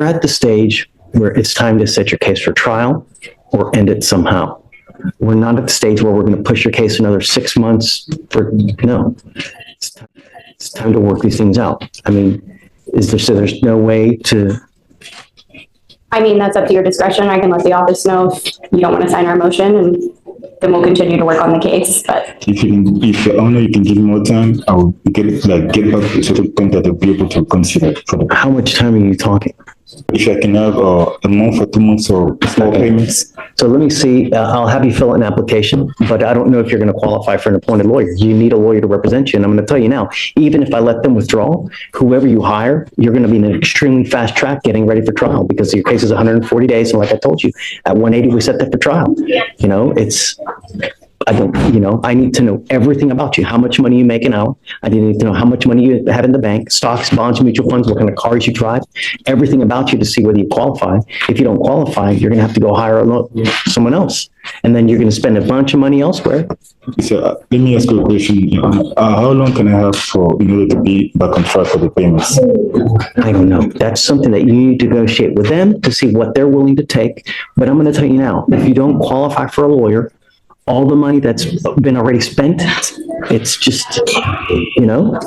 we're at the stage where it's time to set your case for trial or end it somehow. We're not at the stage where we're going to push your case another 6 months for, no. It's time to work these things out. I mean, there's no way to... I mean, that's up to your discretion. I can let the office know if you don't want to sign our motion, and then we'll continue to work on the case. But if the owner, you can give more time, I'll get back to the point that I'll be able to consider. How much time are you talking? If I can have a month or 2 months or 4 payments. So let me see, I'll have you fill out an application, but I don't know if you're going to qualify for an appointed lawyer. You need a lawyer to represent you. And I'm going to tell you now, even if I let them withdraw, whoever you hire, you're going to be in an extremely fast track getting ready for trial because your case is 140 days. And like I told you, at 180, we set that for trial. You know, I need to know everything about you. How much money you making out? I need to know how much money you have in the bank, stocks, bonds, mutual funds, what kind of cars you drive, everything about you to see whether you qualify. If you don't qualify, you're going to have to go hire someone else. And then you're going to spend a bunch of money elsewhere. So let me ask you a question. How long can I have in order to be back on track for the payments? I don't know. That's something that you need to negotiate with them to see what they're willing to take. But I'm going to tell you now, if you don't qualify for a lawyer, all the money that's been already spent, it's just, you know.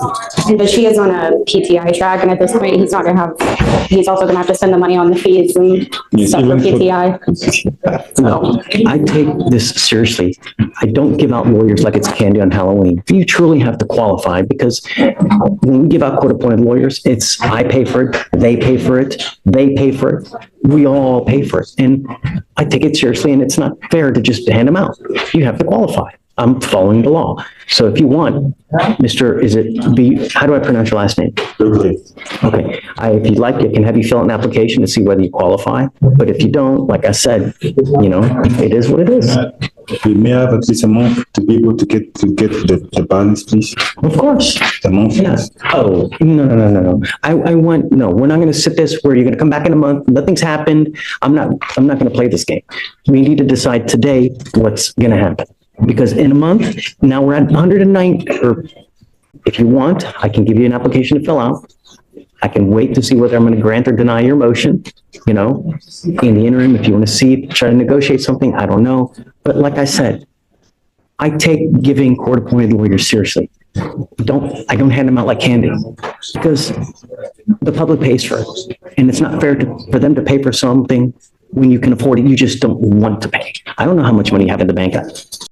But she is on a PTI track, and at this point, he's also going to have to spend the money on the fees and stuff for PTI. No, I take this seriously. I don't give out lawyers like it's candy on Halloween. You truly have to qualify because when we give out court-appointed lawyers, it's I pay for it, they pay for it, they pay for it. We all pay for it. And I take it seriously, and it's not fair to just hand them out. You have to qualify. I'm following the law. So if you want, how do I pronounce your last name? Okay. Okay. If you'd like, I can have you fill out an application to see whether you qualify. But if you don't, like I said, you know, it is what it is. We may have at least a month to be able to get the balance, please. Of course. The month. Yes. Oh, no. We're not going to sit this where you're going to come back in a month. Nothing's happened. I'm not going to play this game. We need to decide today what's going to happen. Because in a month, now we're at 109, or if you want, I can give you an application to fill out. I can wait to see whether I'm going to grant or deny your motion. You know, in the interim, if you want to try to negotiate something, I don't know. But like I said, I take giving court-appointed lawyers seriously. I don't hand them out like candy because the public pays for it. And it's not fair for them to pay for something when you can afford it. You just don't want to pay. I don't know how much money you have in the bank.